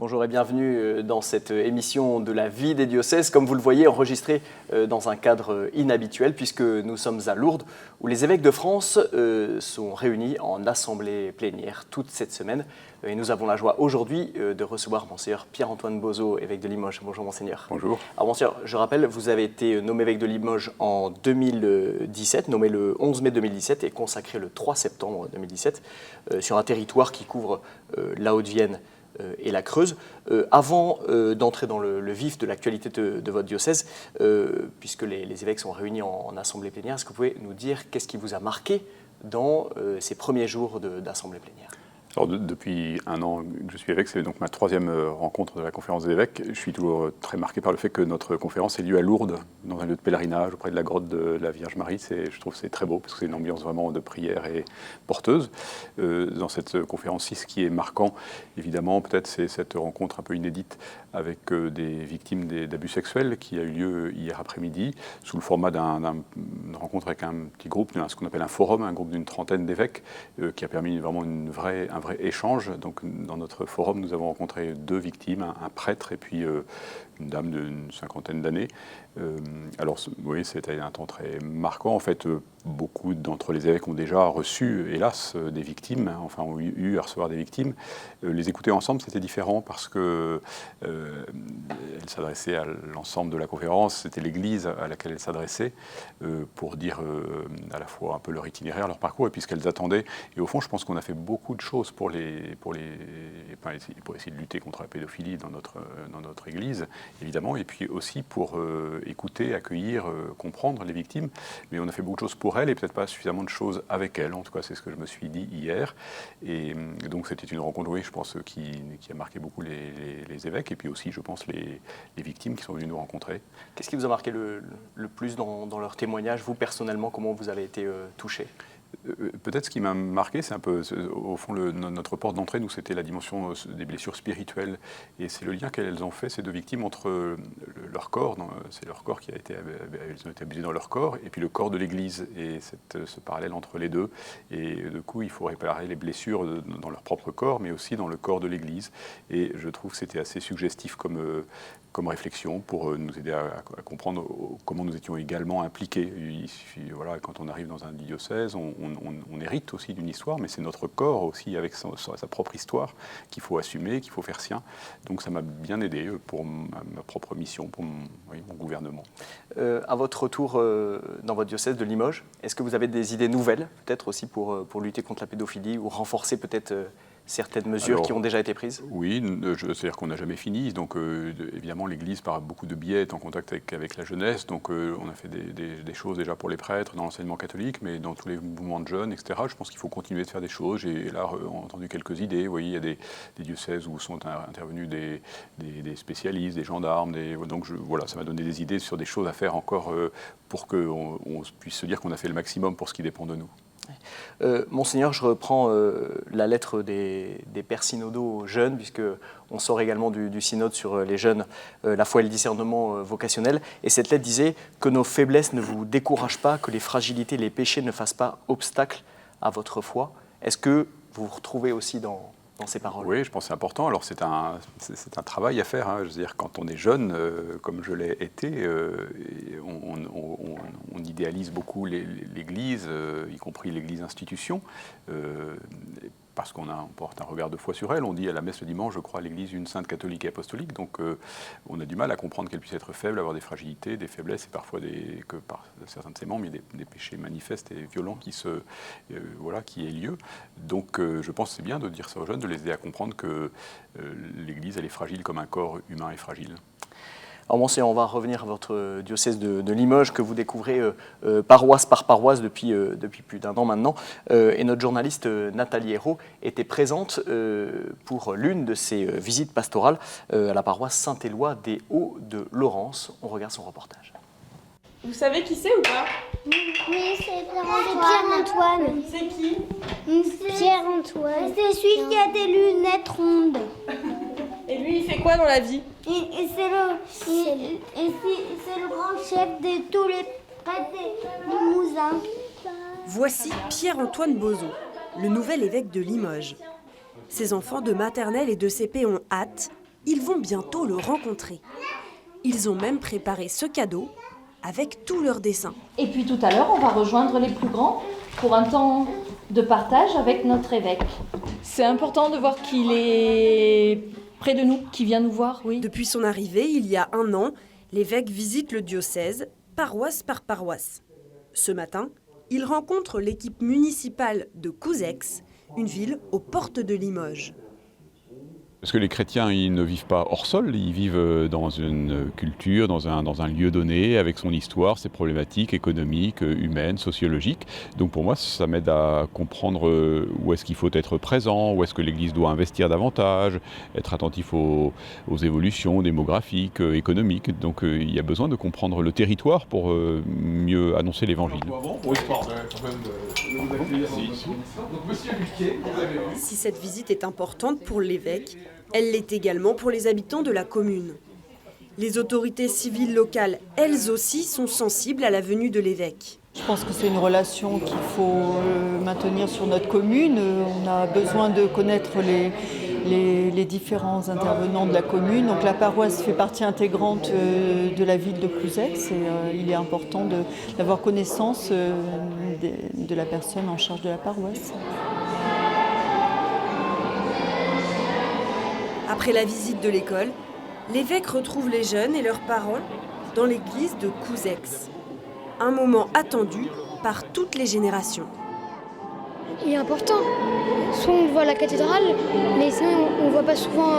Bonjour et bienvenue dans cette émission de la vie des diocèses, comme vous le voyez, enregistrée dans un cadre inhabituel puisque nous sommes à Lourdes où les évêques de France sont réunis en assemblée plénière toute cette semaine. Et nous avons la joie aujourd'hui de recevoir Monseigneur Pierre-Antoine Bozo, évêque de Limoges. Bonjour Monseigneur. Bonjour. Alors Monseigneur, je rappelle, vous avez été nommé évêque de Limoges en 2017, nommé le 11 mai 2017 et consacré le 3 septembre 2017 sur un territoire qui couvre la Haute-Vienne et la Creuse. Avant d'entrer dans le vif de l'actualité de votre diocèse, puisque les évêques sont réunis en assemblée plénière, est-ce que vous pouvez nous dire qu'est-ce qui vous a marqué dans ces premiers jours d'assemblée plénière ? Alors, depuis un an que je suis évêque, c'est donc ma troisième rencontre de la conférence des évêques. Je suis toujours très marqué par le fait que notre conférence ait lieu à Lourdes, dans un lieu de pèlerinage, auprès de la grotte de la Vierge Marie. Je trouve que c'est très beau, parce que c'est une ambiance vraiment de prière et porteuse. Dans cette conférence-ci, ce qui est marquant, évidemment, peut-être, c'est cette rencontre un peu inédite avec des victimes d'abus sexuels qui a eu lieu hier après-midi, sous le format d'une rencontre avec un petit groupe, ce qu'on appelle un forum, un groupe d'une trentaine d'évêques, qui a permis vraiment un vrai échange. Donc, dans notre forum, nous avons rencontré deux victimes, un prêtre et puis une dame d'une cinquantaine d'années. Alors, oui, c'était un temps très marquant. En fait, beaucoup d'entre les évêques ont déjà reçu, hélas, des victimes, enfin, ont eu à recevoir des victimes. Les écouter ensemble, c'était différent parce que elle s'adressait à l'ensemble de la conférence. C'était l'Église à laquelle elle s'adressait pour dire à la fois un peu leur itinéraire, leur parcours, et puis ce qu'elles attendaient. Et au fond, je pense qu'on a fait beaucoup de choses pour essayer de lutter contre la pédophilie dans notre Église, évidemment, et puis aussi pour écouter, accueillir, comprendre les victimes. Mais on a fait beaucoup de choses pour elles et peut-être pas suffisamment de choses avec elles. En tout cas, c'est ce que je me suis dit hier. Et donc, c'était une rencontre, oui, je pense, qui a marqué beaucoup les évêques et puis aussi, je pense, les victimes qui sont venues nous rencontrer. Qu'est-ce qui vous a marqué le plus dans leur témoignage, vous personnellement, comment vous avez été touché ? Peut-être ce qui m'a marqué, c'est un peu, au fond, notre porte d'entrée, nous, c'était la dimension des blessures spirituelles. Et c'est le lien qu'elles ont fait, ces deux victimes, entre leur corps, c'est leur corps qui elles ont été abusées dans leur corps, et puis le corps de l'Église, et ce parallèle entre les deux. Et du coup, il faut réparer les blessures dans leur propre corps, mais aussi dans le corps de l'Église. Et je trouve que c'était assez suggestif comme réflexion pour nous aider à comprendre comment nous étions également impliqués. Il suffit, voilà, quand on arrive dans un diocèse, on hérite aussi d'une histoire, mais c'est notre corps aussi avec sa propre histoire qu'il faut assumer, qu'il faut faire sien. Donc ça m'a bien aidé pour ma propre mission, pour mon gouvernement. À votre retour dans votre diocèse de Limoges, est-ce que vous avez des idées nouvelles, peut-être aussi pour lutter contre la pédophilie ou renforcer peut-être certaines mesures qui ont déjà été prises ? Oui, c'est-à-dire qu'on n'a jamais fini. Donc, évidemment, l'Église, par beaucoup de biais, est en contact avec la jeunesse. Donc, on a fait des choses déjà pour les prêtres, dans l'enseignement catholique, mais dans tous les mouvements de jeunes, etc. Je pense qu'il faut continuer de faire des choses. J'ai là entendu quelques idées. Vous voyez, il y a des diocèses où sont intervenus des spécialistes, des gendarmes. Donc, voilà, ça m'a donné des idées sur des choses à faire encore pour qu'on puisse se dire qu'on a fait le maximum pour ce qui dépend de nous. Monseigneur, je reprends la lettre des pères synodaux aux jeunes, puisqu'on sort également du synode sur les jeunes, la foi et le discernement vocationnel. Et cette lettre disait que nos faiblesses ne vous découragent pas, que les fragilités, les péchés ne fassent pas obstacle à votre foi. Est-ce que vous vous retrouvez aussi dans ces paroles ? Oui, je pense que c'est important. Alors c'est un travail à faire. Je veux dire, quand on est jeune, comme je l'ai été, on idéalise beaucoup l'Église, y compris l'Église institution, parce qu'on porte un regard de foi sur elle. On dit à la messe le dimanche, je crois à l'Église une sainte catholique et apostolique. Donc on a du mal à comprendre qu'elle puisse être faible, avoir des fragilités, des faiblesses, et parfois que par certains de ses membres, il y a des péchés manifestes et violents qui aient lieu. Donc je pense que c'est bien de dire ça aux jeunes, de les aider à comprendre que l'Église, elle est fragile comme un corps humain est fragile. Alors Monseigneur, on va revenir à votre diocèse de Limoges que vous découvrez paroisse par paroisse depuis plus d'un an maintenant. Et notre journaliste Nathalie Hérault était présente pour l'une de ses visites pastorales à la paroisse Saint-Éloi des Hauts-de-Laurence. On regarde son reportage. Vous savez qui c'est ou pas ? Oui, c'est Pierre-Antoine. C'est qui ? Pierre-Antoine. C'est celui qui a des lunettes rondes. Et lui, il fait quoi dans la vie ? Et c'est le grand chef de tous les prêtres du Limousin. Voici Pierre-Antoine Bozo, le nouvel évêque de Limoges. Ses enfants de maternelle et de CP ont hâte. ils vont bientôt le rencontrer. Ils ont même préparé ce cadeau avec tous leurs dessins. Et puis tout à l'heure, on va rejoindre les plus grands pour un temps de partage avec notre évêque. C'est important de voir qu'il est près de nous, qu'il vient nous voir, oui. Depuis son arrivée, il y a 1 an, l'évêque visite le diocèse, paroisse par paroisse. Ce matin, il rencontre l'équipe municipale de Couzex, une ville aux portes de Limoges. Parce que les chrétiens, ils ne vivent pas hors sol, ils vivent dans une culture, dans un lieu donné, avec son histoire, ses problématiques économiques, humaines, sociologiques. Donc pour moi, ça m'aide à comprendre où est-ce qu'il faut être présent, où est-ce que l'Église doit investir davantage, être attentif aux évolutions démographiques, économiques. Donc il y a besoin de comprendre le territoire pour mieux annoncer l'Évangile. Si cette visite est importante pour l'évêque, elle l'est également pour les habitants de la commune. Les autorités civiles locales, elles aussi, sont sensibles à la venue de l'évêque. Je pense que c'est une relation qu'il faut maintenir sur notre commune. On a besoin de connaître les différents intervenants de la commune. Donc la paroisse fait partie intégrante de la ville de Couzex et il est important d'avoir connaissance de la personne en charge de la paroisse. Après la visite de l'école, l'évêque retrouve les jeunes et leurs parents dans l'église de Couzex. Un moment attendu par toutes les générations. Il est important. Soit on le voit à la cathédrale, mais sinon on ne voit pas souvent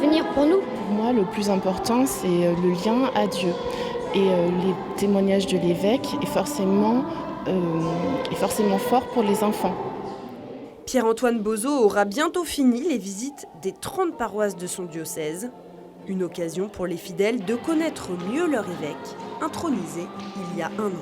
venir pour nous. Pour moi, le plus important, c'est le lien à Dieu. Et les témoignages de l'évêque est forcément fort pour les enfants. Pierre-Antoine Bozo aura bientôt fini les visites des 30 paroisses de son diocèse. Une occasion pour les fidèles de connaître mieux leur évêque, intronisé il y a 1 an.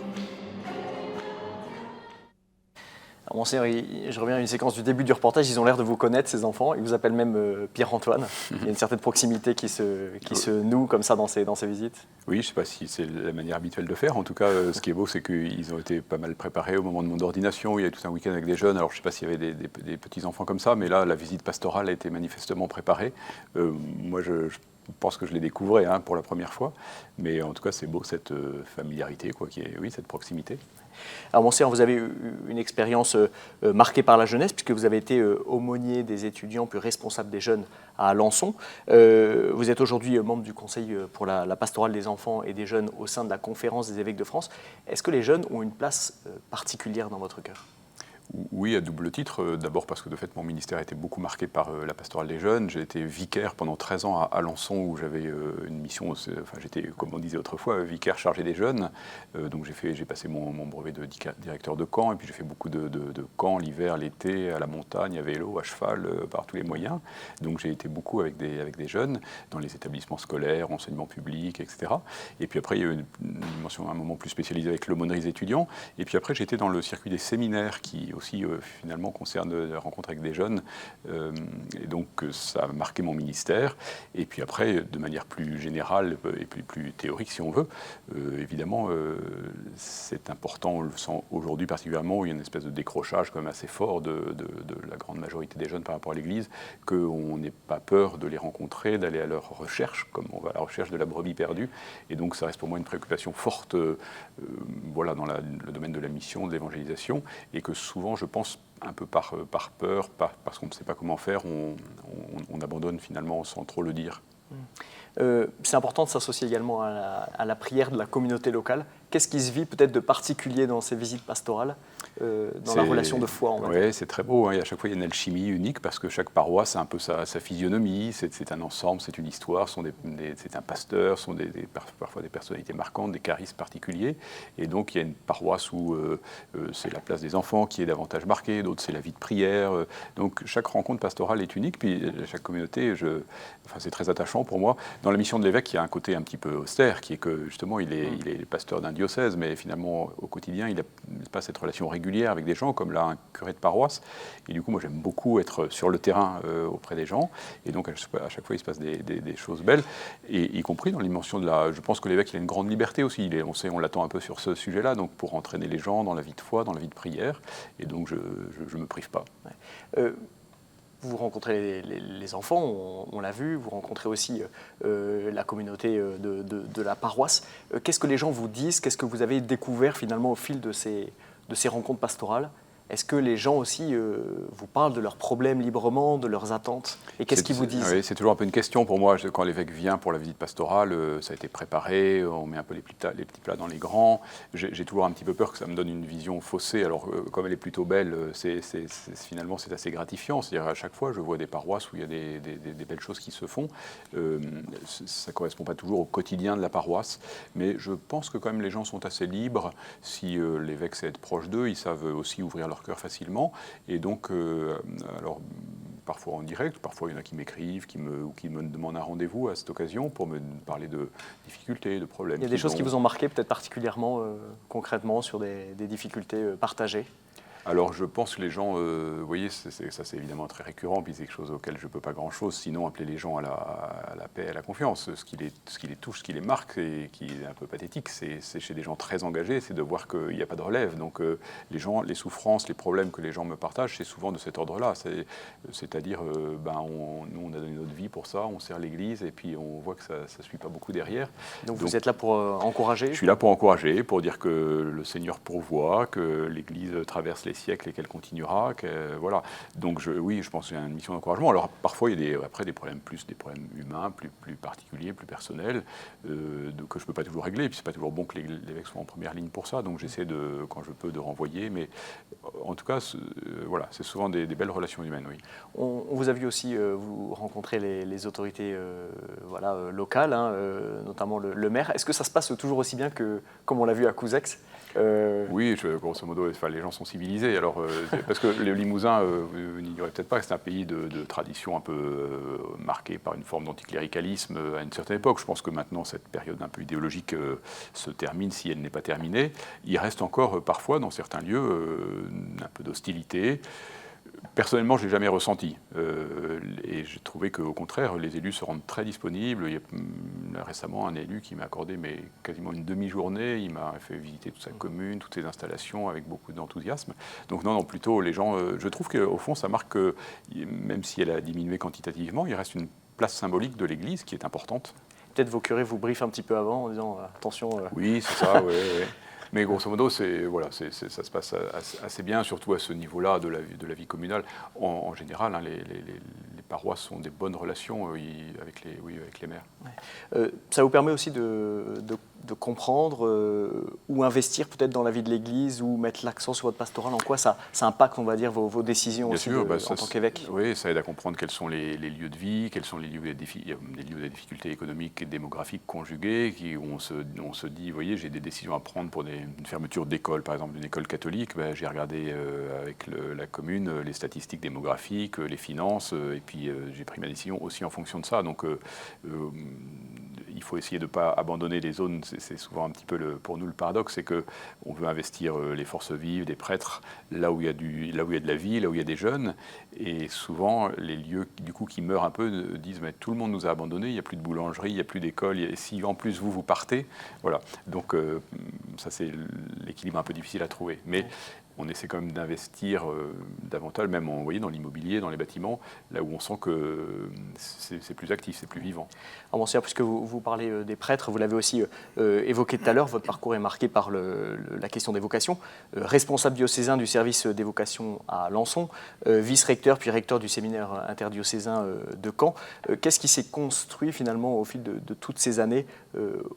Alors, Monseigneur, je reviens à une séquence du début du reportage. Ils ont l'air de vous connaître, ces enfants. Ils vous appellent même Pierre-Antoine. Il y a une certaine proximité qui se noue comme ça dans ces visites. Oui, je ne sais pas si c'est la manière habituelle de faire. En tout cas, ce qui est beau, c'est qu'ils ont été pas mal préparés au moment de mon ordination. Il y a tout un week-end avec des jeunes. Alors, je ne sais pas s'il y avait des petits-enfants comme ça, mais là, la visite pastorale a été manifestement préparée. Moi, je pense que je les découvrais pour la première fois. Mais en tout cas, c'est beau, cette familiarité, cette proximité. Alors, Monseigneur, vous avez eu une expérience marquée par la jeunesse, puisque vous avez été aumônier des étudiants, puis responsable des jeunes à Alençon. Vous êtes aujourd'hui membre du Conseil pour la pastorale des enfants et des jeunes au sein de la Conférence des évêques de France. Est-ce que les jeunes ont une place particulière dans votre cœur ? Oui, à double titre. D'abord parce que de fait, mon ministère a été beaucoup marqué par la pastorale des jeunes. J'ai été vicaire pendant 13 ans à Alençon, où j'avais une mission, j'étais, comme on disait autrefois, vicaire chargé des jeunes. Donc j'ai passé mon brevet de directeur de camp, et puis j'ai fait beaucoup de camps l'hiver, l'été, à la montagne, à vélo, à cheval, par tous les moyens. Donc j'ai été beaucoup avec des jeunes, dans les établissements scolaires, enseignement public, etc. Et puis après, il y a eu une dimension, un moment plus spécialisé avec l'aumônerie des étudiants. Et puis après, j'étais dans le circuit des séminaires, qui aussi finalement concerne la rencontre avec des jeunes, et donc ça a marqué mon ministère. Et puis après, de manière plus générale et plus théorique si on veut, évidemment c'est important, on le sent aujourd'hui particulièrement, où il y a une espèce de décrochage quand même assez fort de la grande majorité des jeunes par rapport à l'Église, qu'on n'ait pas peur de les rencontrer, d'aller à leur recherche, comme on va à la recherche de la brebis perdue. Et donc ça reste pour moi une préoccupation forte dans le domaine de la mission, de l'évangélisation, et que souvent, je pense, un peu par peur, parce qu'on ne sait pas comment faire, on abandonne finalement sans trop le dire. C'est important de s'associer également à la prière de la communauté locale. Qu'est-ce qui se vit peut-être de particulier dans ces visites pastorales, dans la relation de foi? Oui, c'est très beau. Et à chaque fois, il y a une alchimie unique, parce que chaque paroisse a un peu sa physionomie. C'est un ensemble, c'est une histoire, c'est un pasteur, sont parfois des personnalités marquantes, des charismes particuliers. Et donc, il y a une paroisse où c'est la place des enfants qui est davantage marquée, d'autres, c'est la vie de prière. Donc, chaque rencontre pastorale est unique. Puis, chaque communauté, c'est très attachant pour moi. Dans la mission de l'évêque, il y a un côté un petit peu austère, qui est que, justement, il est pasteur d'un diocèse, mais finalement, au quotidien, il n'a pas cette relation régulière avec des gens, comme là, un curé de paroisse. Et du coup, moi, j'aime beaucoup être sur le terrain auprès des gens. Et donc, à chaque fois, il se passe des choses belles, et y compris dans la dimension de la... Je pense que l'évêque, il a une grande liberté aussi. On l'attend un peu sur ce sujet-là, donc pour entraîner les gens dans la vie de foi, dans la vie de prière. Et donc, je ne me prive pas. Ouais. vous rencontrez les enfants, on l'a vu, vous rencontrez aussi la communauté de la paroisse. Qu'est-ce que les gens vous disent? Qu'est-ce que vous avez découvert finalement au fil de ces rencontres pastorales? Est-ce que les gens aussi vous parlent de leurs problèmes librement, de leurs attentes? Et qu'est-ce qu'ils vous disent? Oui, c'est toujours un peu une question pour moi. Quand l'évêque vient pour la visite pastorale, ça a été préparé, on met un peu les petits plats dans les grands. J'ai toujours un petit peu peur que ça me donne une vision faussée. Alors, comme elle est plutôt belle, finalement, c'est assez gratifiant. C'est-à-dire, à chaque fois, je vois des paroisses où il y a des belles choses qui se font. Ça ne correspond pas toujours au quotidien de la paroisse. Mais je pense que quand même les gens sont assez libres. Si l'évêque sait être proche d'eux, ils savent aussi ouvrir leur cœur facilement, et donc alors parfois en direct, parfois il y en a qui m'écrivent, qui me demandent un rendez-vous à cette occasion pour me parler de difficultés, de problèmes. Il y a des choses qui vous ont marqué peut-être particulièrement concrètement sur des difficultés partagées? Alors je pense que les gens, vous voyez, ça c'est évidemment très récurrent, puis c'est quelque chose auquel je ne peux pas grand-chose, sinon appeler les gens à la paix, à la confiance. Ce qui les touche, ce qui les marque, et qui est un peu pathétique, c'est chez des gens très engagés, c'est de voir qu'il n'y a pas de relève. Donc les gens, les souffrances, les problèmes que les gens me partagent, c'est souvent de cet ordre-là. C'est-à-dire, nous on a donné notre vie pour ça, on sert l'Église, et puis on voit que ça ne suit pas beaucoup derrière. Donc vous êtes là pour encourager? Je suis là pour encourager, pour dire que le Seigneur pourvoit, que l'Église traverse les siècles et qu'elle continuera, voilà. Donc oui, je pense qu'il y a une mission d'encouragement. Alors parfois il y a des problèmes humains, plus particuliers, plus personnels, que je ne peux pas toujours régler. Et puis c'est pas toujours bon que l'évêque soit en première ligne pour ça. Donc j'essaie quand je peux, de renvoyer. Mais en tout cas, voilà, c'est souvent des belles relations humaines, oui. On vous a vu aussi vous rencontrer les autorités locales, hein, notamment le maire. Est-ce que ça se passe toujours aussi bien que comme on l'a vu à Couzex? Oui, grosso modo, les gens sont civilisés. Alors, parce que le Limousin, vous n'ignorez peut-être pas que c'est un pays de tradition un peu marquée par une forme d'anticléricalisme à une certaine époque. Je pense que maintenant, cette période un peu idéologique se termine, si elle n'est pas terminée. Il reste encore parfois, dans certains lieux, un peu d'hostilité. Personnellement, je ne l'ai jamais ressenti. Et j'ai trouvé qu'au contraire, les élus se rendent très disponibles. Il y a récemment un élu qui m'a accordé quasiment une demi-journée. Il m'a fait visiter toute sa commune, toutes ses installations avec beaucoup d'enthousiasme. Donc non, plutôt les gens... je trouve qu'au fond, ça marque que, même si elle a diminué quantitativement, il reste une place symbolique de l'Église qui est importante. Peut-être vos curés vous briefent un petit peu avant en disant attention... Oui, c'est ça, oui. Mais grosso modo, ça se passe assez bien, surtout à ce niveau-là de la vie communale. En général, hein, les paroisses ont des bonnes relations avec les maires. Ouais. Ça vous permet aussi de comprendre ou investir peut-être dans la vie de l'Église ou mettre l'accent sur votre pastoral. En quoi ça impacte, on va dire, vos décisions bien aussi sûr, en tant qu'évêque? Oui, ça aide à comprendre quels sont les lieux de vie, quels sont les lieux des difficultés économiques et démographiques conjuguées, où on se dit, vous voyez, j'ai des décisions à prendre pour une fermeture d'école, par exemple, d'une école catholique. J'ai regardé avec la commune les statistiques démographiques, les finances, et puis j'ai pris ma décision aussi en fonction de ça. Donc, il faut essayer de ne pas abandonner les zones. C'est souvent un petit peu pour nous le paradoxe, c'est qu'on veut investir les forces vives, des prêtres, là où il y a de la vie, là où il y a des jeunes. Et souvent, les lieux du coup, qui meurent un peu disent mais tout le monde nous a abandonnés, il n'y a plus de boulangerie, il n'y a plus d'école, et si en plus vous partez, voilà. Donc ça c'est l'équilibre un peu difficile à trouver. Mais on essaie quand même d'investir davantage, même dans l'immobilier, dans les bâtiments, là où on sent que c'est plus actif, c'est plus vivant. Alors, Monseigneur, puisque vous parlez des prêtres, vous l'avez aussi évoqué tout à l'heure, votre parcours est marqué par la question des vocations. Responsable diocésain du service des vocations à Lançon, vice-recteur puis recteur du séminaire interdiocésain de Caen. Qu'est-ce qui s'est construit finalement au fil de toutes ces années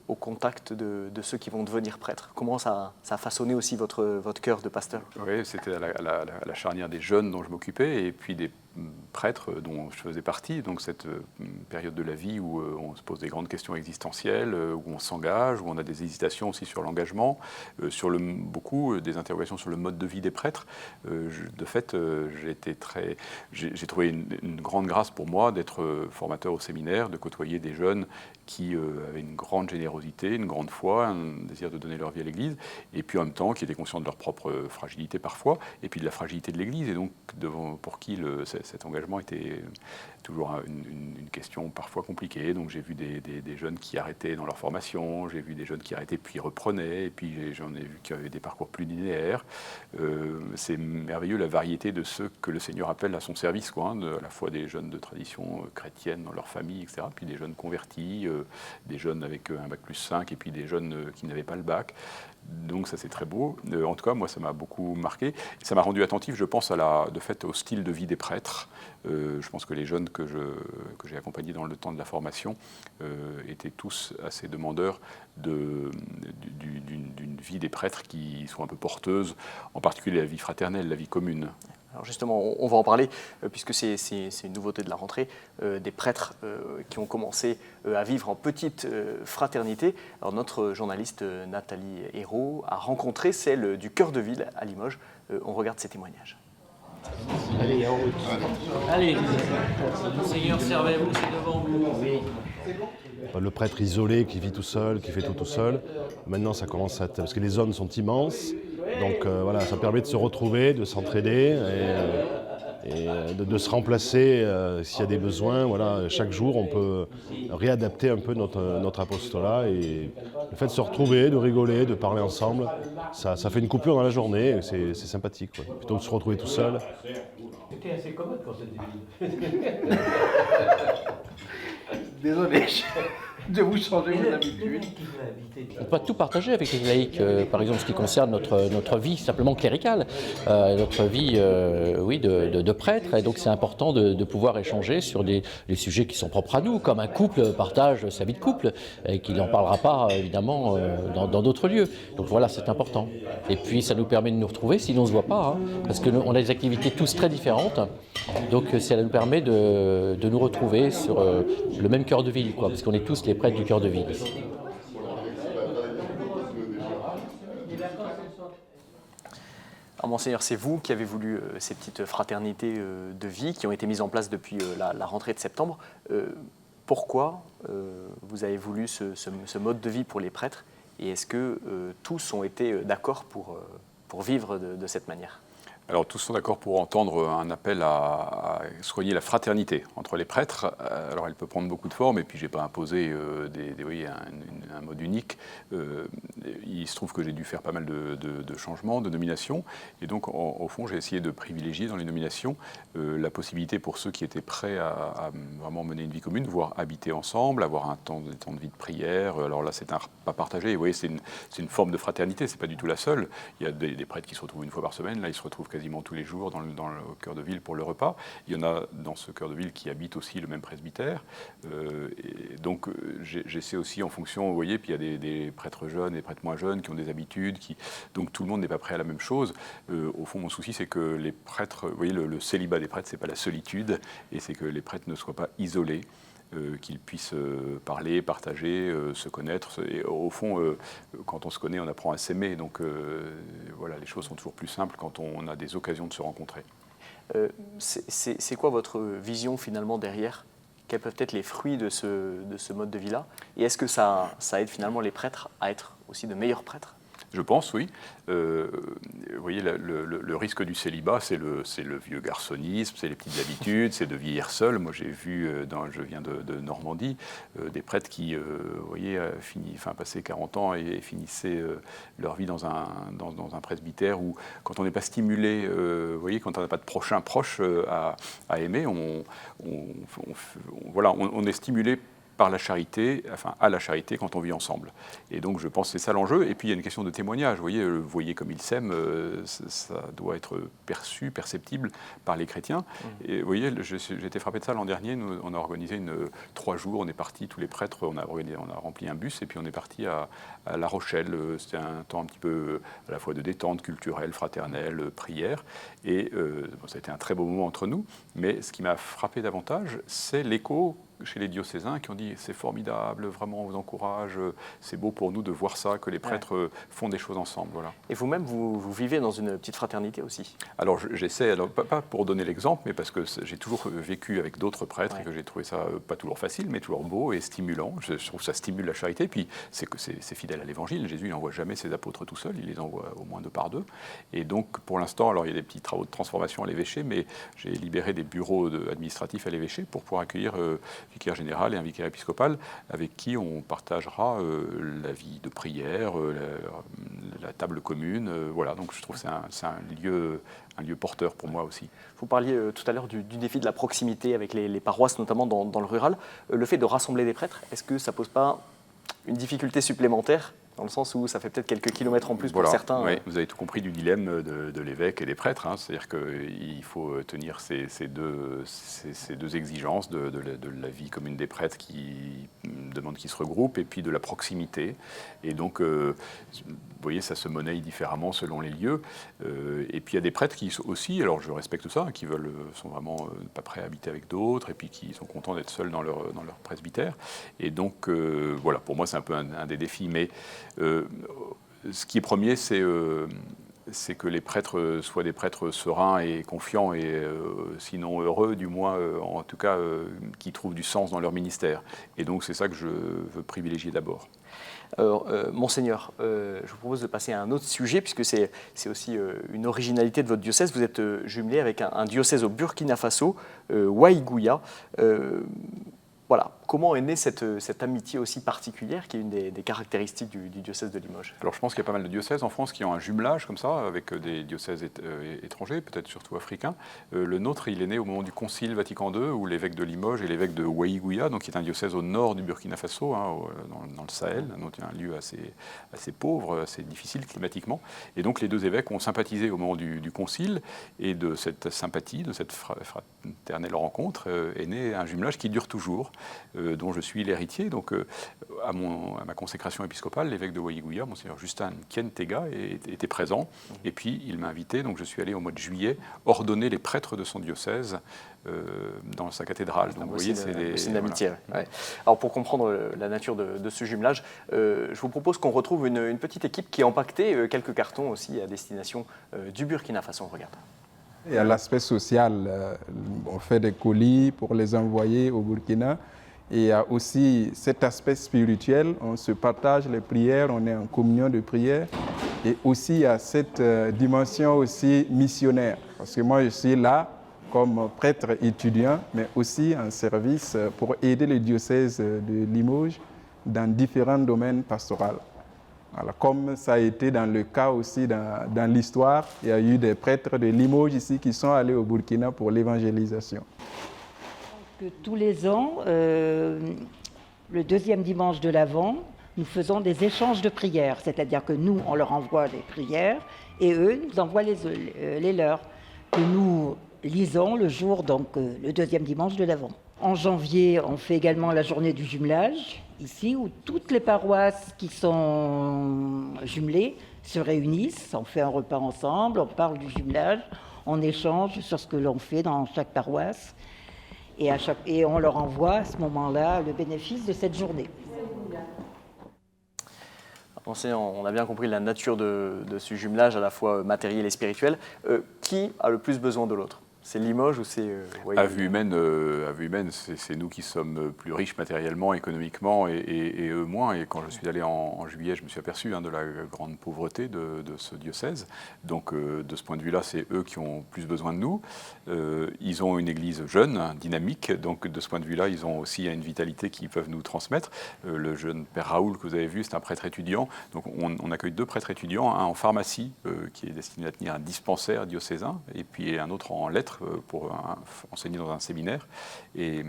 au contact de ceux qui vont devenir prêtres? Comment ça a façonné aussi votre cœur de pasteur? Oui, c'était à la charnière des jeunes dont je m'occupais et puis des prêtres dont je faisais partie. Donc cette période de la vie où on se pose des grandes questions existentielles, où on s'engage, où on a des hésitations aussi sur l'engagement, beaucoup des interrogations sur le mode de vie des prêtres. De fait, j'ai trouvé une grande grâce pour moi d'être formateur au séminaire, de côtoyer des jeunes qui avaient une grande générosité, une grande foi, un désir de donner leur vie à l'Église, et puis en même temps qui étaient conscients de leur propre fragilité parfois, et puis de la fragilité de l'Église, et donc pour qui cet engagement était toujours une question parfois compliquée. Donc j'ai vu des jeunes qui arrêtaient dans leur formation, j'ai vu des jeunes qui arrêtaient puis reprenaient, et puis j'en ai vu qui avaient des parcours plus linéaires. C'est merveilleux la variété de ceux que le Seigneur appelle à son service, quoi, hein, à la fois des jeunes de tradition chrétienne dans leur famille, etc., puis des jeunes convertis, des jeunes avec un bac plus 5, et puis des jeunes qui n'avaient pas le bac. Donc ça c'est très beau. En tout cas, moi ça m'a beaucoup marqué. Ça m'a rendu attentif, je pense, de fait au style de vie des prêtres. Je pense que les jeunes que j'ai accompagnés dans le temps de la formation étaient tous assez demandeurs d'une vie des prêtres qui sont un peu porteuses, en particulier la vie fraternelle, la vie commune. Alors justement, on va en parler, puisque c'est une nouveauté de la rentrée, des prêtres qui ont commencé à vivre en petite fraternité. Alors notre journaliste Nathalie Hérault a rencontré celle du Cœur de Ville à Limoges. On regarde ses témoignages. Allez, en route. Allez, Monseigneur, servez-vous, c'est devant vous. Oui. Le prêtre isolé qui vit tout seul, qui fait tout seul. Maintenant, ça commence à être... Parce que les zones sont immenses. Donc voilà, ça permet de se retrouver, de s'entraider et de se remplacer s'il y a des besoins. Voilà, chaque jour, on peut réadapter un peu notre apostolat. Et le fait de se retrouver, de rigoler, de parler ensemble, ça fait une coupure dans la journée. C'est sympathique, quoi. Plutôt que de se retrouver tout seul. C'était assez commode quand c'était vide. Désolé de vous changer vos habitudes. On peut tout partager avec les laïcs, par exemple ce qui concerne notre vie simplement cléricale, notre vie oui, de prêtre, et donc c'est important de pouvoir échanger sur les sujets qui sont propres à nous, comme un couple partage sa vie de couple, et qu'il n'en parlera pas évidemment dans d'autres lieux. Donc voilà, c'est important. Et puis ça nous permet de nous retrouver si l'on ne se voit pas, hein, parce qu'on a des activités tous très différentes, donc ça nous permet de nous retrouver sur le même cœur de ville, quoi, parce qu'on est tous les prêtres du cœur de ville. Alors, Monseigneur, c'est vous qui avez voulu ces petites fraternités de vie qui ont été mises en place depuis la rentrée de septembre. Pourquoi vous avez voulu ce mode de vie pour les prêtres, et est-ce que tous ont été d'accord pour vivre de cette manière ? Alors tous sont d'accord pour entendre un appel à soigner la fraternité entre les prêtres. Alors elle peut prendre beaucoup de formes, et puis je n'ai pas imposé un mode unique. Il se trouve que j'ai dû faire pas mal de changements, de nominations, et donc au fond j'ai essayé de privilégier dans les nominations la possibilité pour ceux qui étaient prêts à vraiment mener une vie commune, voire habiter ensemble, avoir des temps de vie de prière. Alors là c'est un repas partagé, et vous voyez c'est une forme de fraternité, c'est pas du tout la seule. Il y a des prêtres qui se retrouvent une fois par semaine, là ils se retrouvent quasiment tous les jours dans le cœur de ville pour le repas. Il y en a dans ce cœur de ville qui habitent aussi le même presbytère. Et donc j'essaie aussi en fonction, vous voyez, puis il y a des prêtres jeunes, des prêtres moins jeunes qui ont des habitudes, donc tout le monde n'est pas prêt à la même chose. Au fond, mon souci, c'est que les prêtres, vous voyez, le célibat des prêtres, c'est pas la solitude, et c'est que les prêtres ne soient pas isolés. Qu'ils puissent parler, partager, se connaître. Et au fond, quand on se connaît, on apprend à s'aimer. Donc voilà, les choses sont toujours plus simples quand on a des occasions de se rencontrer. C'est quoi votre vision finalement derrière ? Quels peuvent être les fruits de ce mode de vie-là ? Et est-ce que ça aide finalement les prêtres à être aussi de meilleurs prêtres ? Je pense, oui. Vous voyez, le risque du célibat, c'est le vieux garçonnisme, c'est les petites habitudes, c'est de vieillir seul. Moi, j'ai vu, je viens de Normandie, des prêtres qui, vous voyez, passaient 40 ans et finissaient leur vie dans un presbytère où, quand on n'est pas stimulé, vous voyez, quand on n'a pas de prochain proche à aimer, on est stimulé par la charité, à la charité quand on vit ensemble. Et donc je pense que c'est ça l'enjeu. Et puis il y a une question de témoignage. Vous voyez comme ils s'aiment, ça doit être perçu, perceptible par les chrétiens. Et vous voyez, j'ai été frappé de ça l'an dernier. On a organisé 3 jours, on est partis, tous les prêtres, on a rempli un bus, et puis on est parti à La Rochelle. C'était un temps un petit peu à la fois de détente culturelle, fraternelle, prière. Et ça a été un très beau moment entre nous. Mais ce qui m'a frappé davantage, c'est l'écho chez les diocésains qui ont dit c'est formidable, vraiment on vous encourage, c'est beau pour nous de voir ça, que les prêtres font des choses ensemble. Voilà. Et vous-même, vous vivez dans une petite fraternité aussi? Alors j'essaie, alors pas pour donner l'exemple, mais parce que j'ai toujours vécu avec d'autres prêtres et que j'ai trouvé ça pas toujours facile, mais toujours beau et stimulant. Je trouve que ça stimule la charité, puis c'est fidèle à l'évangile. Jésus, il n'envoie jamais ses apôtres tout seul, il les envoie au moins 2 par 2. Et donc pour l'instant, alors il y a des petits travaux de transformation à l'évêché, mais j'ai libéré des bureaux administratifs à l'évêché pour pouvoir accueillir vicaire général et un vicaire épiscopal avec qui on partagera la vie de prière, la table commune. Voilà, donc je trouve que c'est un lieu porteur pour moi aussi. Vous parliez tout à l'heure du défi de la proximité avec les paroisses, notamment dans le rural. Le fait de rassembler des prêtres, est-ce que ça ne pose pas une difficulté supplémentaire, dans le sens où ça fait peut-être quelques kilomètres en plus pour certains? Oui, vous avez tout compris du dilemme de l'évêque et des prêtres. Hein. C'est-à-dire qu'il faut tenir ces deux exigences de la vie commune des prêtres qui demandent qu'ils se regroupent et puis de la proximité. Et donc, vous voyez, ça se monnaie différemment selon les lieux. Et puis il y a des prêtres qui aussi, alors je respecte ça, qui sont vraiment pas prêts à habiter avec d'autres et puis qui sont contents d'être seuls dans leur presbytère. Et donc, voilà, pour moi c'est un peu un des défis. Mais ce qui est premier, c'est que les prêtres soient des prêtres sereins et confiants, et sinon heureux, du moins, en tout cas, qui trouvent du sens dans leur ministère. Et donc c'est ça que je veux privilégier d'abord. Alors, Monseigneur, je vous propose de passer à un autre sujet, puisque c'est aussi une originalité de votre diocèse. Vous êtes jumelé avec un diocèse au Burkina Faso, Waïgouya. Voilà. Comment est née cette amitié aussi particulière, qui est une des caractéristiques du diocèse de Limoges? Alors je pense qu'il y a pas mal de diocèses en France qui ont un jumelage comme ça, avec des diocèses étrangers, peut-être surtout africains. Le nôtre, il est né au moment du Concile Vatican II, où l'évêque de Limoges et l'évêque de Waïgouya, donc qui est un diocèse au nord du Burkina Faso, hein, dans le Sahel, donc un lieu assez pauvre, assez difficile climatiquement. Et donc les deux évêques ont sympathisé au moment du Concile, et de cette sympathie, de cette fraternelle rencontre, est né un jumelage qui dure toujours, dont je suis l'héritier. Donc, à ma consécration épiscopale, l'évêque de Waïgouya, Monseigneur Justin Kientega, était présent. Et puis, il m'a invité, donc je suis allé au mois de juillet ordonner les prêtres de son diocèse dans sa cathédrale. Donc, vous voyez, c'est une amitié. Voilà. Ouais. Alors, pour comprendre la nature de ce jumelage, je vous propose qu'on retrouve une petite équipe qui a empaqueté quelques cartons aussi à destination du Burkina Faso. On regarde. Il y a l'aspect social. On fait des colis pour les envoyer au Burkina. Et il y a aussi cet aspect spirituel. On se partage les prières, on est en communion de prière. Et aussi, il y a cette dimension aussi missionnaire. Parce que moi, je suis là comme prêtre étudiant, mais aussi en service pour aider le diocèse de Limoges dans différents domaines pastoraux. Alors, comme ça a été dans le cas aussi dans l'histoire, il y a eu des prêtres de Limoges ici qui sont allés au Burkina pour l'évangélisation. Tous les ans, le deuxième dimanche de l'Avent, nous faisons des échanges de prières. C'est-à-dire que nous, on leur envoie des prières et eux nous envoient les leurs, que nous lisons le jour, donc le deuxième dimanche de l'Avent. En janvier, on fait également la journée du jumelage, ici, où toutes les paroisses qui sont jumelées se réunissent, on fait un repas ensemble, on parle du jumelage, on échange sur ce que l'on fait dans chaque paroisse, et on leur envoie à ce moment-là le bénéfice de cette journée. On a bien compris la nature de ce jumelage, à la fois matériel et spirituel. Qui a le plus besoin de l'autre ? C'est Limoges ou c'est à vue humaine, c'est nous qui sommes plus riches matériellement, économiquement, et eux moins. Et quand je suis allé en juillet, je me suis aperçu de la grande pauvreté de ce diocèse. Donc de ce point de vue-là, c'est eux qui ont plus besoin de nous. Ils ont une église jeune, dynamique, donc de ce point de vue-là, ils ont aussi une vitalité qu'ils peuvent nous transmettre. Le jeune père Raoul que vous avez vu, c'est un prêtre étudiant. Donc on accueille 2 prêtres étudiants, un en pharmacie qui est destiné à tenir un dispensaire diocésain, et puis un autre en lettres pour enseigner dans un séminaire. Et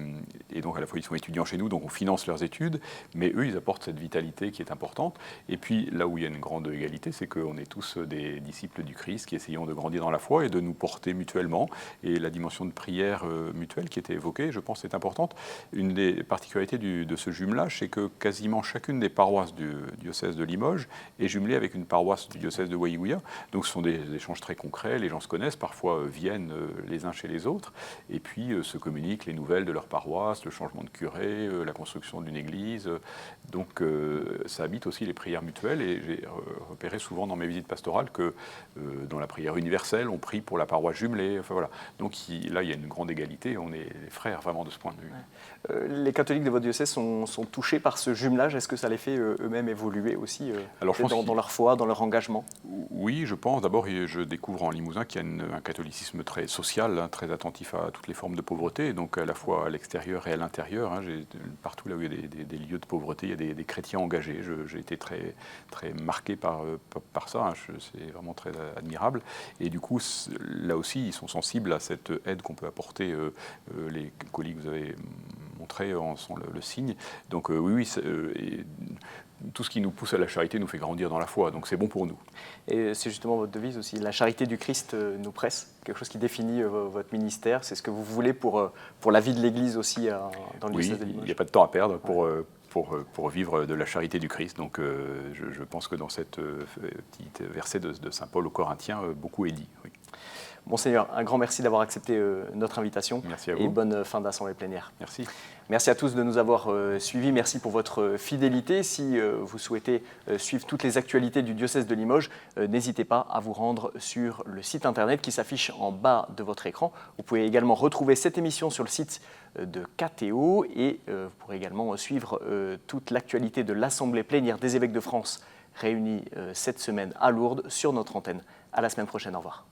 donc à la fois ils sont étudiants chez nous, donc on finance leurs études, mais eux ils apportent cette vitalité qui est importante. Et puis là où il y a une grande égalité, c'est qu'on est tous des disciples du Christ qui essayons de grandir dans la foi et de nous porter mutuellement. Et la dimension de prière mutuelle qui était évoquée, je pense, est importante. Une des particularités de ce jumelage, c'est que quasiment chacune des paroisses du diocèse de Limoges est jumelée avec une paroisse du diocèse de Waïgouya. Donc ce sont des échanges très concrets, les gens se connaissent, parfois viennent les uns chez les autres, et puis se communiquent les nouvelles de leur paroisse, le changement de curé, la construction d'une église. Donc ça habite aussi les prières mutuelles, et j'ai repéré souvent dans mes visites pastorales que dans la prière universelle, on prie pour la paroisse jumelée. Enfin, voilà. Donc là, il y a une grande égalité, on est les frères vraiment de ce point de vue. Les catholiques de votre diocèse sont touchés par ce jumelage. Est-ce que ça les fait eux-mêmes évoluer aussi dans leur foi, dans leur engagement? Oui, je pense. D'abord, je découvre en Limousin qu'il y a un catholicisme très social, hein, très attentif à toutes les formes de pauvreté, donc à la fois à l'extérieur et à l'intérieur. Hein. Partout là où il y a des lieux de pauvreté, il y a des chrétiens engagés. J'ai été très, très marqué par ça. Hein. C'est vraiment très admirable. Et du coup, là aussi, ils sont sensibles à cette aide qu'on peut apporter. Les colis que vous avez montrés en sont le signe. Donc oui, tout ce qui nous pousse à la charité nous fait grandir dans la foi, donc c'est bon pour nous. Et c'est justement votre devise aussi, la charité du Christ nous presse, quelque chose qui définit votre ministère, c'est ce que vous voulez pour la vie de l'Église aussi dans le diocèse de Limoges. Il n'y a pas de temps à perdre pour vivre de la charité du Christ, donc je pense que dans cette petite verset de Saint Paul aux Corinthiens, beaucoup est dit. Oui. Monseigneur, un grand merci d'avoir accepté notre invitation. Merci à vous. Et bonne fin d'assemblée plénière. Merci. Merci à tous de nous avoir suivis. Merci pour votre fidélité. Si vous souhaitez suivre toutes les actualités du diocèse de Limoges, n'hésitez pas à vous rendre sur le site internet qui s'affiche en bas de votre écran. Vous pouvez également retrouver cette émission sur le site de KTO et vous pourrez également suivre toute l'actualité de l'Assemblée plénière des évêques de France réunie cette semaine à Lourdes sur notre antenne. À la semaine prochaine. Au revoir.